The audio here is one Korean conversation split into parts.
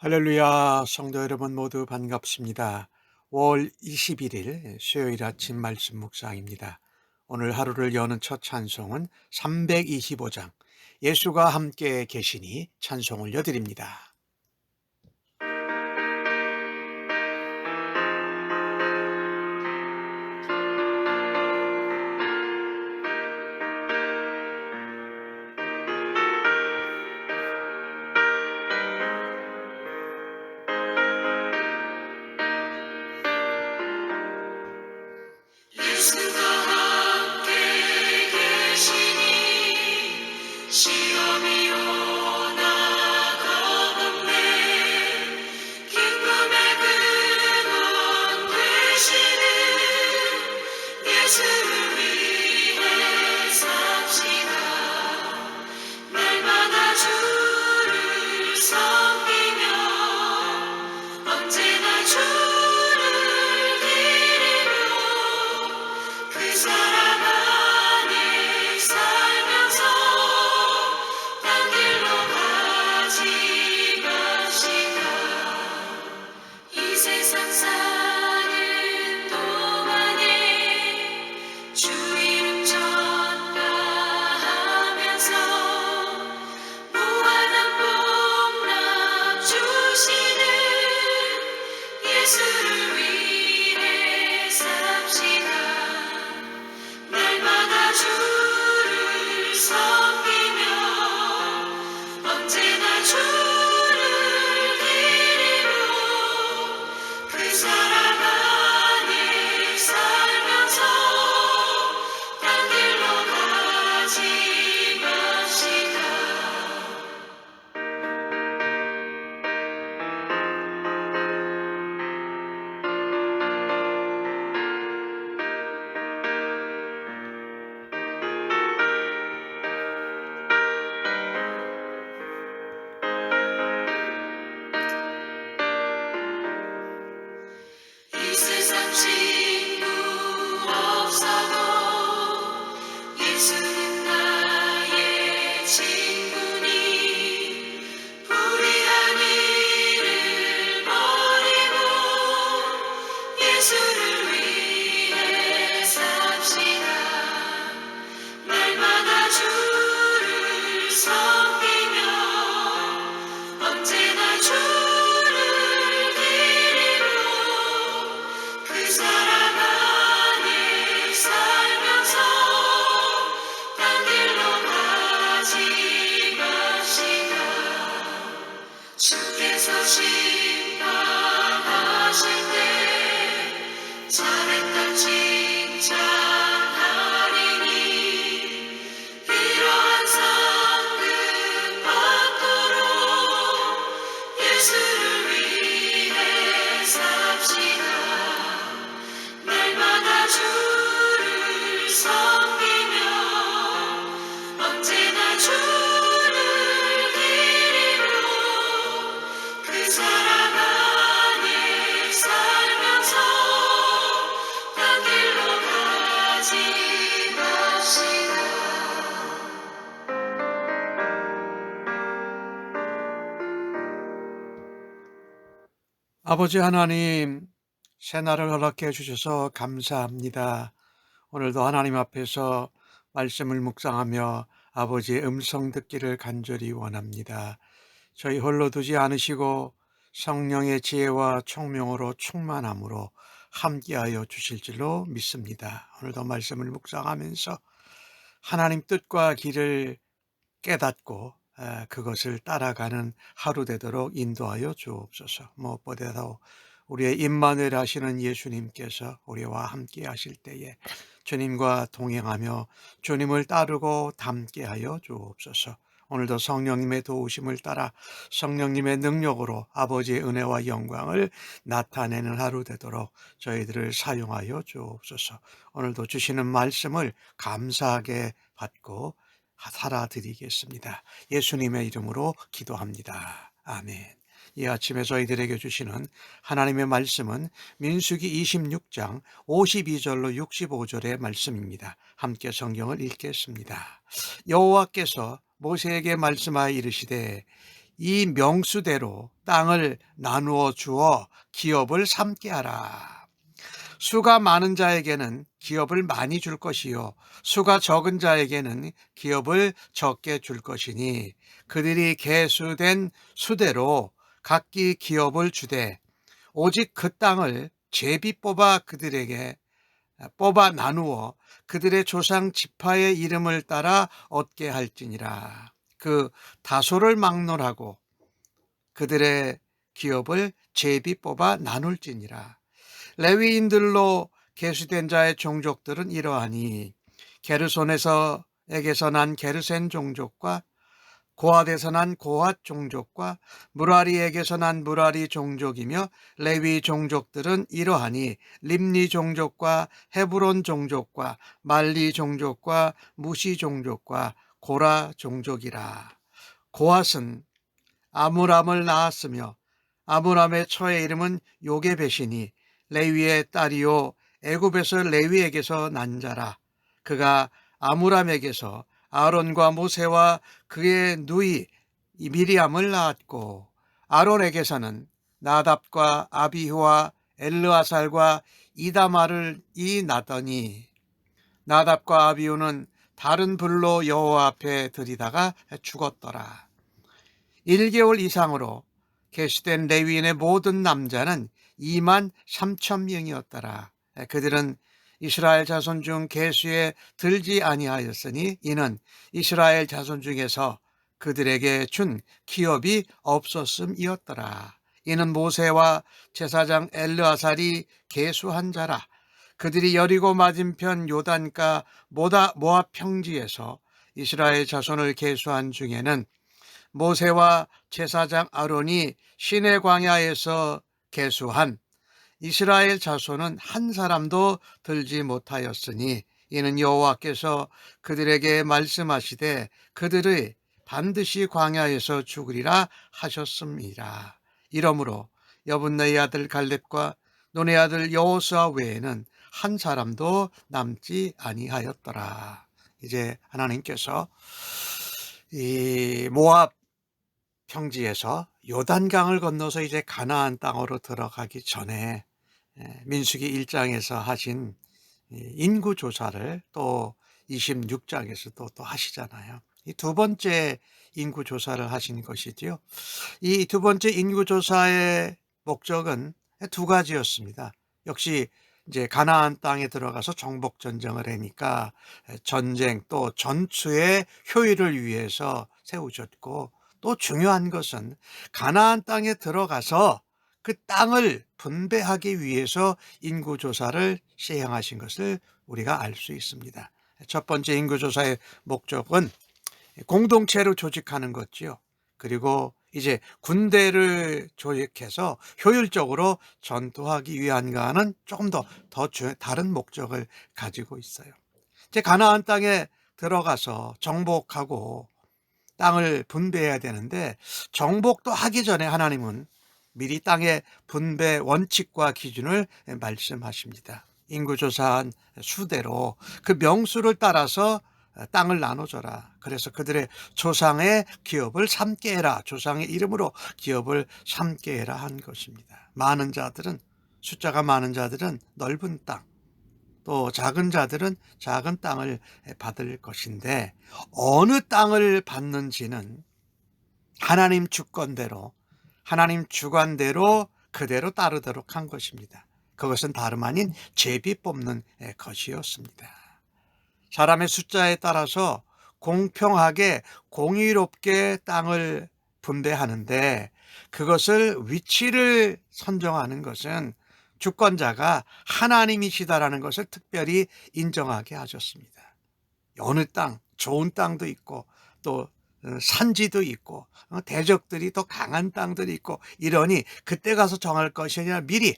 할렐루야, 성도 여러분 모두 반갑습니다. 5월 21일 수요일 아침 말씀 묵상입니다. 오늘 하루를 여는 첫 찬송은 325장 예수가 함께 계시니 찬송 올려드립니다. 예수가 함께 계시니 시험이 오나 겁없네. 기쁨의 근원 되시는 예수를 위해 삽시다. 날마다 주를 섬기며 언제나 주를 기리며 그 사랑 안에 살면서 딴 길로 가지 마시다. 이 세상 사는 동안에 주 이름 전파하면서 무한한 복락 주시는 예수를 위해 삽시다. 날마다 주를 섬기며 언제나 주를 기리며 그 사랑 안에 살면서 딴 길로 가지 마시다. 이 세상 친구 없어도 예수는 나의 친구니. 불의한 일을 버리고 예수를 위해 삽시다. 날마다 주를 섬기며 언제나 주를 기리며 그 사랑 안에 살면서 딴 길로 가지 마시다. 주께서 심판하실 때 잘했다 칭찬하리니. 이러한 상급 받도록 예수를 위해 삽시다. 날마다 주를 섬기며 언제나 주를 기리며 그 사랑 안에 살면서 딴 길로 가지 맙시다. 아버지 하나님, 새날을 허락해 주셔서 감사합니다. 오늘도 하나님 앞에서 말씀을 묵상하며 아버지의 음성 듣기를 간절히 원합니다. 저희 홀로 두지 않으시고 성령의 지혜와 총명으로 충만함으로 함께하여 주실 줄로 믿습니다. 오늘도 말씀을 묵상하면서 하나님 뜻과 길을 깨닫고 그것을 따라가는 하루 되도록 인도하여 주옵소서. 무엇보다도 우리의 임마누엘 하시는 예수님께서 우리와 함께 하실 때에 주님과 동행하며 주님을 따르고 닮게 하여 주옵소서. 오늘도 성령님의 도우심을 따라 성령님의 능력으로 아버지의 은혜와 영광을 나타내는 하루 되도록 저희들을 사용하여 주옵소서. 오늘도 주시는 말씀을 감사하게 받고 살아드리겠습니다. 예수님의 이름으로 기도합니다. 아멘. 이 아침에 저희들에게 주시는 하나님의 말씀은 민수기 26장 52절로 65절의 말씀입니다. 함께 성경을 읽겠습니다. 여호와께서 모세에게 말씀하여 이르시되 이 명수대로 땅을 나누어 주어 기업을 삼게 하라. 수가 많은 자에게는 기업을 많이 줄 것이요 수가 적은 자에게는 기업을 적게 줄 것이니 그들이 계수된 수대로 각기 기업을 주되 오직 그 땅을 제비 뽑아 나누어 그들의 조상 지파의 이름을 따라 얻게 할지니라. 그 다소를 막론하고 그들의 기업을 제비 뽑아 나눌지니라. 레위인들로 계수된 자의 종족들은 이러하니 게르손에게서 난 게르센 종족과 고핫에서 난 고핫 종족과 무라리에게서 난 무라리 종족이며 레위 종족들은 이러하니 림니 종족과 헤브론 종족과 말리 종족과 무시 종족과 고라 종족이라. 고핫은 아므람을 낳았으며 아므람의 처의 이름은 요게벳이니 레위의 딸이요 애굽에서 레위에게서 난 자라. 그가 아므람에게서 아론과 모세와 그의 누이 미리암을 낳았고 아론에게서는 나답과 아비후와 엘르아살과 이다말을 낳더니 나답과 아비후는 다른 불로 여호와 앞에 들이다가 죽었더라. 1개월 이상으로 계수된 레위인의 모든 남자는 2만 3천 명이었더라. 그들은 이스라엘 자손 중 계수에 들지 아니하였으니 이는 이스라엘 자손 중에서 그들에게 준 기업이 없었음이었더라. 이는 모세와 제사장 엘르아살이 계수한 자라. 그들이 여리고 맞은편 요단가 모압 평지에서 이스라엘 자손을 계수한 중에는 모세와 제사장 아론이 시내 광야에서 계수한 이스라엘 자손은 한 사람도 들지 못하였으니 이는 여호와께서 그들에게 말씀하시되 그들의 반드시 광야에서 죽으리라 하셨습니다. 이러므로 여분네의 아들 갈렙과 논의 아들 여호수아 외에는 한 사람도 남지 아니하였더라. 이제 하나님께서 이 모압 평지에서 요단강을 건너서 이제 가나안 땅으로 들어가기 전에 민수기 1장에서 하신 인구 조사를 또 26장에서 또 하시잖아요. 이 두 번째 인구 조사를 하신 것이지요. 이 두 번째 인구 조사의 목적은 두 가지였습니다. 역시 이제 가나안 땅에 들어가서 정복 전쟁을 하니까 전쟁 또 전투의 효율을 위해서 세우셨고 또 중요한 것은 가나안 땅에 들어가서 그 땅을 분배하기 위해서 인구조사를 시행하신 것을 우리가 알 수 있습니다. 첫 번째 인구조사의 목적은 공동체로 조직하는 것이요. 그리고 이제 군대를 조직해서 효율적으로 전투하기 위한가는 조금 더 다른 목적을 가지고 있어요. 이제 가나안 땅에 들어가서 정복하고 땅을 분배해야 되는데 정복도 하기 전에 하나님은 미리 땅의 분배 원칙과 기준을 말씀하십니다. 인구조사한 수대로 그 명수를 따라서 땅을 나눠줘라. 그래서 그들의 조상의 기업을 삼게 해라. 조상의 이름으로 기업을 삼게 해라 한 것입니다. 많은 자들은 숫자가 많은 자들은 넓은 땅, 또 작은 자들은 작은 땅을 받을 것인데 어느 땅을 받는지는 하나님 주권대로 하나님 주관대로 그대로 따르도록 한 것입니다. 그것은 다름 아닌 제비 뽑는 것이었습니다. 사람의 숫자에 따라서 공평하게 공의롭게 땅을 분배하는데 그것을 위치를 선정하는 것은 주권자가 하나님이시다라는 것을 특별히 인정하게 하셨습니다. 어느 땅, 좋은 땅도 있고 또 산지도 있고 대적들이 더 강한 땅들이 있고 이러니 그때 가서 정할 것이 아니라 미리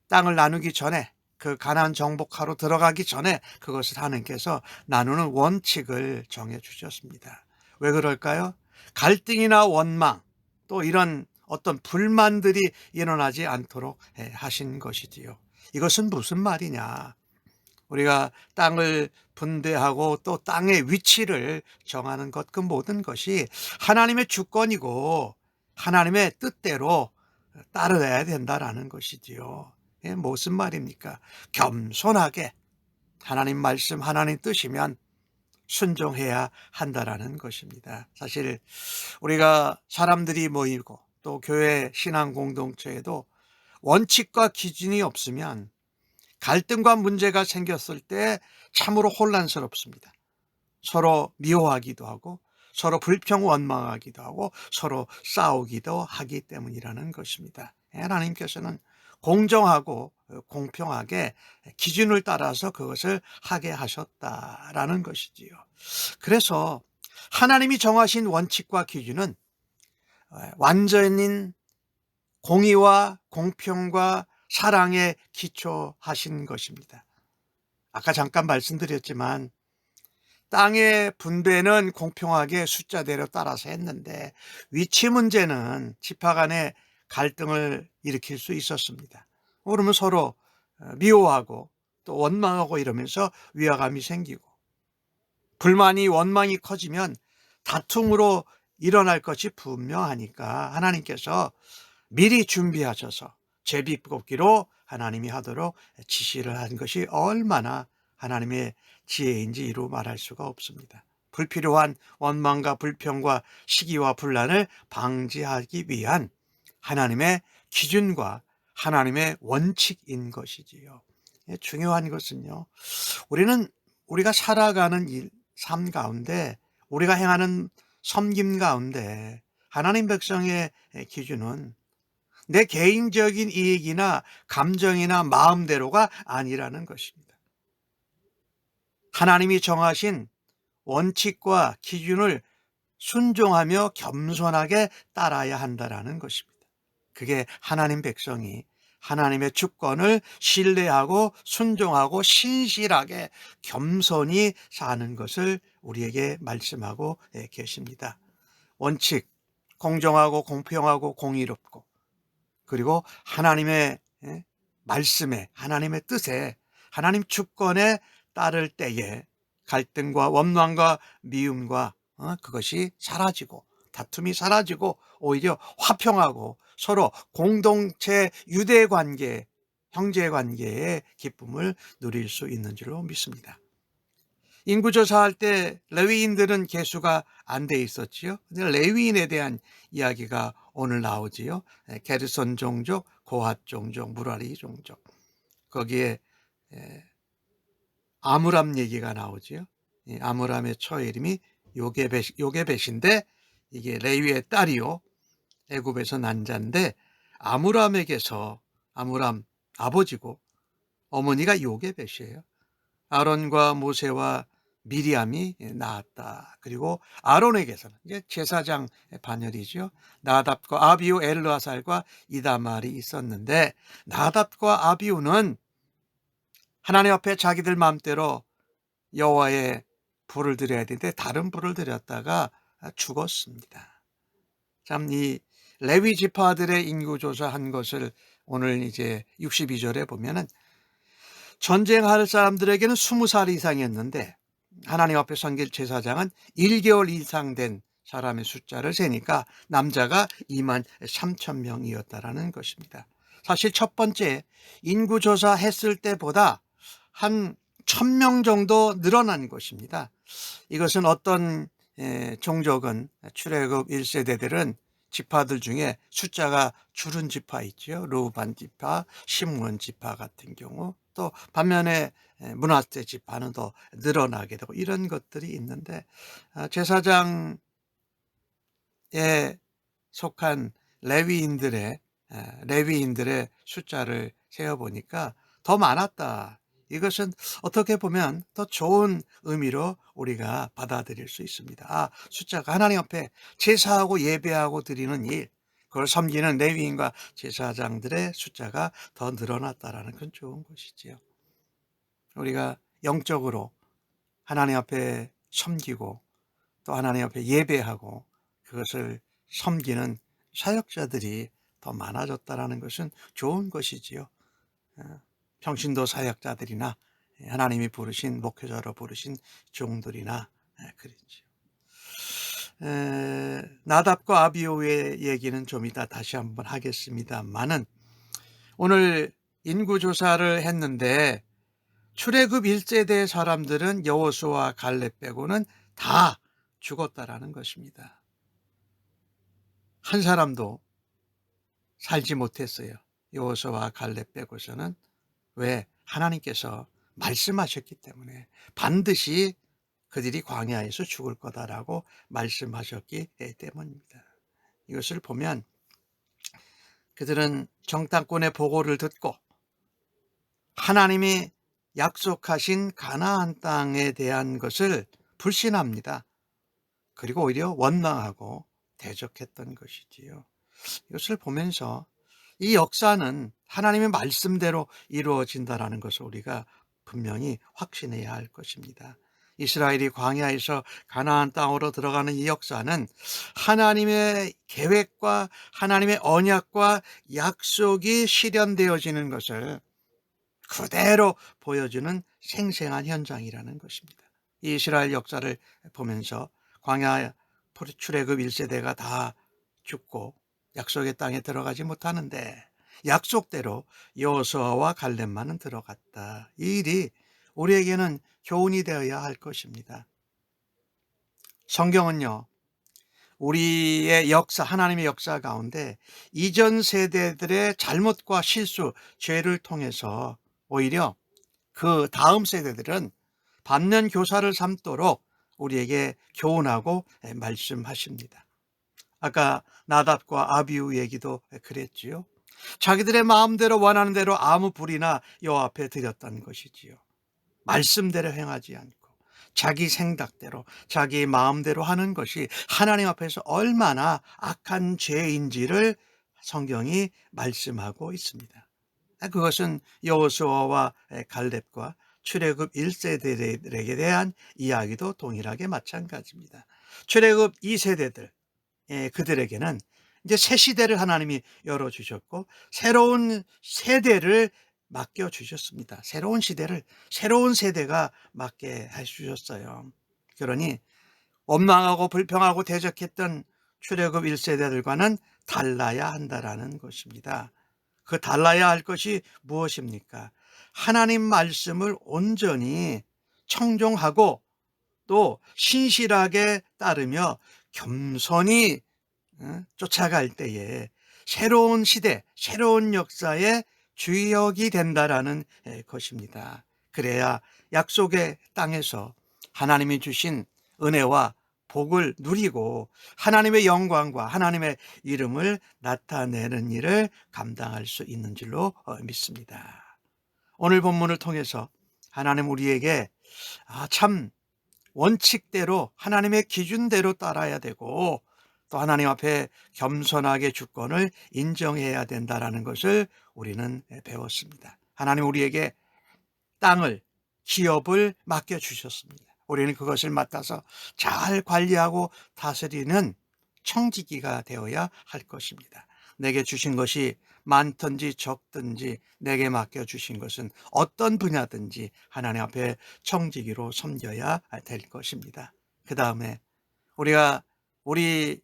땅을 나누기 전에 그 가나안 정복하러 들어가기 전에 그것을 하나님께서 나누는 원칙을 정해 주셨습니다. 왜 그럴까요? 갈등이나 원망 또 이런 어떤 불만들이 일어나지 않도록 하신 것이지요. 이것은 무슨 말이냐? 우리가 땅을 분배하고 또 땅의 위치를 정하는 것, 그 모든 것이 하나님의 주권이고 하나님의 뜻대로 따라야 된다라는 것이지요. 이게 무슨 말입니까? 겸손하게 하나님 말씀, 하나님 뜻이면 순종해야 한다라는 것입니다. 사실 우리가 사람들이 모이고 또 교회 신앙 공동체에도 원칙과 기준이 없으면 갈등과 문제가 생겼을 때 참으로 혼란스럽습니다. 서로 미워하기도 하고 서로 불평 원망하기도 하고 서로 싸우기도 하기 때문이라는 것입니다. 하나님께서는 공정하고 공평하게 기준을 따라서 그것을 하게 하셨다라는 것이지요. 그래서 하나님이 정하신 원칙과 기준은 완전인 공의와 공평과 사랑에 기초하신 것입니다. 아까 잠깐 말씀드렸지만 땅의 분배는 공평하게 숫자대로 따라서 했는데 위치 문제는 지파 간의 갈등을 일으킬 수 있었습니다. 그러면 서로 미워하고 또 원망하고 이러면서 위화감이 생기고 불만이 원망이 커지면 다툼으로 일어날 것이 분명하니까 하나님께서 미리 준비하셔서 제비뽑기로 하나님이 하도록 지시를 한 것이 얼마나 하나님의 지혜인지 이루 말할 수가 없습니다. 불필요한 원망과 불평과 시기와 분란을 방지하기 위한 하나님의 기준과 하나님의 원칙인 것이지요. 중요한 것은요, 우리가 살아가는 삶 가운데 우리가 행하는 섬김 가운데 하나님 백성의 기준은 내 개인적인 이익이나 감정이나 마음대로가 아니라는 것입니다. 하나님이 정하신 원칙과 기준을 순종하며 겸손하게 따라야 한다라는 것입니다. 그게 하나님 백성이 하나님의 주권을 신뢰하고 순종하고 신실하게 겸손히 사는 것을 우리에게 말씀하고 계십니다. 원칙, 공정하고 공평하고 공의롭고 그리고 하나님의 말씀에 하나님의 뜻에 하나님 주권에 따를 때에 갈등과 원망과 미움과 그것이 사라지고 다툼이 사라지고 오히려 화평하고 서로 공동체 유대관계 형제관계의 기쁨을 누릴 수 있는 줄로 믿습니다. 인구조사할 때 레위인들은 계수가 안 돼 있었지요. 근데 레위인에 대한 이야기가 오늘 나오지요. 게르손 종족, 고핫 종족, 무라리 종족. 거기에 아므람 얘기가 나오지요. 아므람의 처 이름이 요게벳인데 이게 레위의 딸이요. 애굽에서 난 자인데 아므람에게서 아므람 아버지고 어머니가 요게벳이에요. 아론과 모세와 미리암이 낳았다. 그리고 아론에게서는 이제 제사장 반열이죠. 나답과 아비우, 엘르아살과 이다말이 있었는데 나답과 아비우는 하나님 앞에 자기들 마음대로 여호와의 불을 드려야 되는데 다른 불을 드렸다가 죽었습니다. 참 이 레위 지파들의 인구 조사한 것을 오늘 이제 62절에 보면은 전쟁할 사람들에게는 20살 이상이었는데 하나님 앞에 섬길 제사장은 1개월 이상 된 사람의 숫자를 세니까 남자가 2만 3천 명이었다라는 것입니다. 사실 첫 번째 인구조사 했을 때보다 한 1,000명 정도 늘어난 것입니다. 이것은 어떤 종족은 출애굽 1세대들은 지파들 중에 숫자가 줄은 지파 있죠. 르우반 지파, 시므온 지파 같은 경우 또 반면에 므낫세 지파는 더 늘어나게 되고 이런 것들이 있는데 제사장에 속한 레위인들의 숫자를 세어보니까 더 많았다. 이것은 어떻게 보면 더 좋은 의미로 우리가 받아들일 수 있습니다. 숫자가 하나님 앞에 제사하고 예배하고 드리는 일, 그걸 섬기는 레위인과 제사장들의 숫자가 더 늘어났다라는 건 좋은 것이지요. 우리가 영적으로 하나님 앞에 섬기고 또 하나님 앞에 예배하고 그것을 섬기는 사역자들이 더 많아졌다라는 것은 좋은 것이지요. 평신도 사역자들이나 하나님이 부르신 목회자로 부르신 종들이나 그랬죠. 나답과 아비후의 얘기는 좀 이따 다시 한번 하겠습니다만은 오늘 인구조사를 했는데 출애굽 1세대 사람들은 여호수아 갈렙 빼고는 다 죽었다라는 것입니다. 한 사람도 살지 못했어요. 여호수아 갈렙 빼고서는. 왜? 하나님께서 말씀하셨기 때문에 반드시 그들이 광야에서 죽을 거다라고 말씀하셨기 때문입니다. 이것을 보면 그들은 정탐꾼의 보고를 듣고 하나님이 약속하신 가나안 땅에 대한 것을 불신합니다. 그리고 오히려 원망하고 대적했던 것이지요. 이것을 보면서 이 역사는 하나님의 말씀대로 이루어진다는 것을 우리가 분명히 확신해야 할 것입니다. 이스라엘이 광야에서 가나안 땅으로 들어가는 이 역사는 하나님의 계획과 하나님의 언약과 약속이 실현되어지는 것을 그대로 보여주는 생생한 현장이라는 것입니다. 이 이스라엘 역사를 보면서 광야 출애굽 1세대가 다 죽고 약속의 땅에 들어가지 못하는데 약속대로 여호수아와 갈렙만은 들어갔다. 이 일이 우리에게는 교훈이 되어야 할 것입니다. 성경은요, 우리의 역사, 하나님의 역사 가운데 이전 세대들의 잘못과 실수, 죄를 통해서 오히려 그 다음 세대들은 반면 교사를 삼도록 우리에게 교훈하고 말씀하십니다. 아까 나답과 아비후 얘기도 그랬지요. 자기들의 마음대로 원하는 대로 아무 불이나 여호와 앞에 드렸던 것이지요. 말씀대로 행하지 않고 자기 생각대로 자기 마음대로 하는 것이 하나님 앞에서 얼마나 악한 죄인지를 성경이 말씀하고 있습니다. 그것은 여호수아와 갈렙과 출애굽 1세대들에게 대한 이야기도 동일하게 마찬가지입니다. 출애굽 2세대들 그들에게는 이제 새 시대를 하나님이 열어주셨고 새로운 세대를 맡겨주셨습니다. 새로운 시대를 새로운 세대가 맡게 해주셨어요. 그러니 원망하고 불평하고 대적했던 출애굽 1세대들과는 달라야 한다라는 것입니다. 그 달라야 할 것이 무엇입니까? 하나님 말씀을 온전히 청종하고 또 신실하게 따르며 겸손히 쫓아갈 때에 새로운 시대, 새로운 역사의 주역이 된다라는 것입니다. 그래야 약속의 땅에서 하나님이 주신 은혜와 복을 누리고 하나님의 영광과 하나님의 이름을 나타내는 일을 감당할 수 있는 줄로 믿습니다. 오늘 본문을 통해서 하나님 우리에게 참 원칙대로 하나님의 기준대로 따라야 되고 또 하나님 앞에 겸손하게 주권을 인정해야 된다는 것을 우리는 배웠습니다. 하나님 우리에게 땅을, 기업을 맡겨주셨습니다. 우리는 그것을 맡아서 잘 관리하고 다스리는 청지기가 되어야 할 것입니다. 내게 주신 것이 많든지 적든지 내게 맡겨주신 것은 어떤 분야든지 하나님 앞에 청지기로 섬겨야 될 것입니다. 그 다음에 우리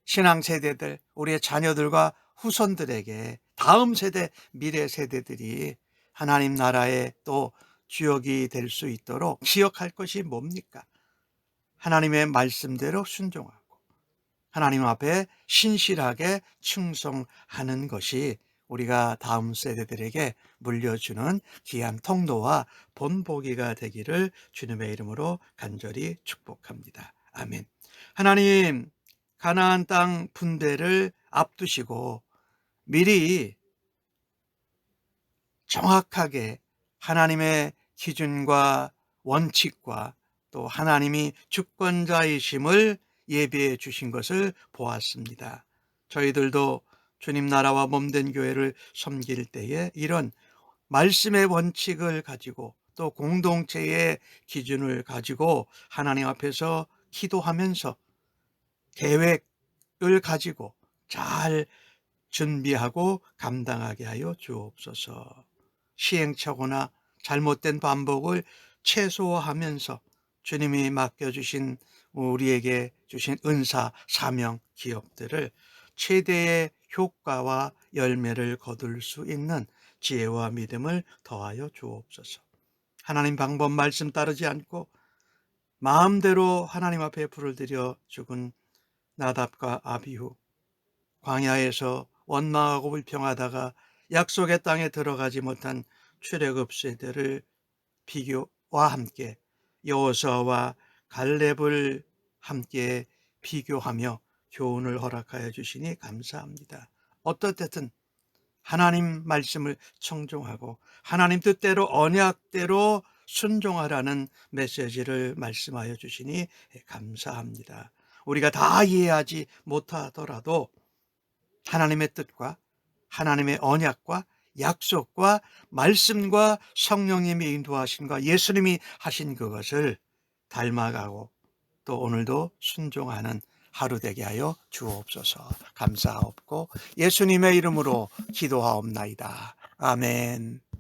신앙 세대들, 우리의 자녀들과 후손들에게 다음 세대, 미래 세대들이 하나님 나라의 또 주역이 될 수 있도록 기억할 것이 뭡니까? 하나님의 말씀대로 순종하고 하나님 앞에 신실하게 충성하는 것이 우리가 다음 세대들에게 물려주는 귀한 통로와 본보기가 되기를 주님의 이름으로 간절히 축복합니다. 아멘. 하나님, 가나안 땅 분배를 앞두시고 미리 정확하게 하나님의 기준과 원칙과 또 하나님이 주권자이심을 예비해 주신 것을 보았습니다. 저희들도 주님 나라와 몸된 교회를 섬길 때에 이런 말씀의 원칙을 가지고 또 공동체의 기준을 가지고 하나님 앞에서 기도하면서 계획을 가지고 잘 준비하고 감당하게 하여 주옵소서. 시행착오나 잘못된 반복을 최소화하면서 주님이 맡겨주신 우리에게 주신 은사, 사명, 기업들을 최대의 효과와 열매를 거둘 수 있는 지혜와 믿음을 더하여 주옵소서. 하나님 방법 말씀 따르지 않고 마음대로 하나님 앞에 불을 들여 죽은 나답과 아비후, 광야에서 원망하고 불평하다가 약속의 땅에 들어가지 못한 출애굽 세대를 비교와 함께 여호수아와 갈렙을 함께 비교하며 교훈을 허락하여 주시니 감사합니다. 어떻든 하나님 말씀을 청종하고 하나님 뜻대로 언약대로 순종하라는 메시지를 말씀하여 주시니 감사합니다. 우리가 다 이해하지 못하더라도 하나님의 뜻과 하나님의 언약과 약속과 말씀과 성령님의 인도하심과 예수님이 하신 그것을 닮아가고 또 오늘도 순종하는 하루 되게 하여 주옵소서. 감사하옵고 예수님의 이름으로 기도하옵나이다. 아멘.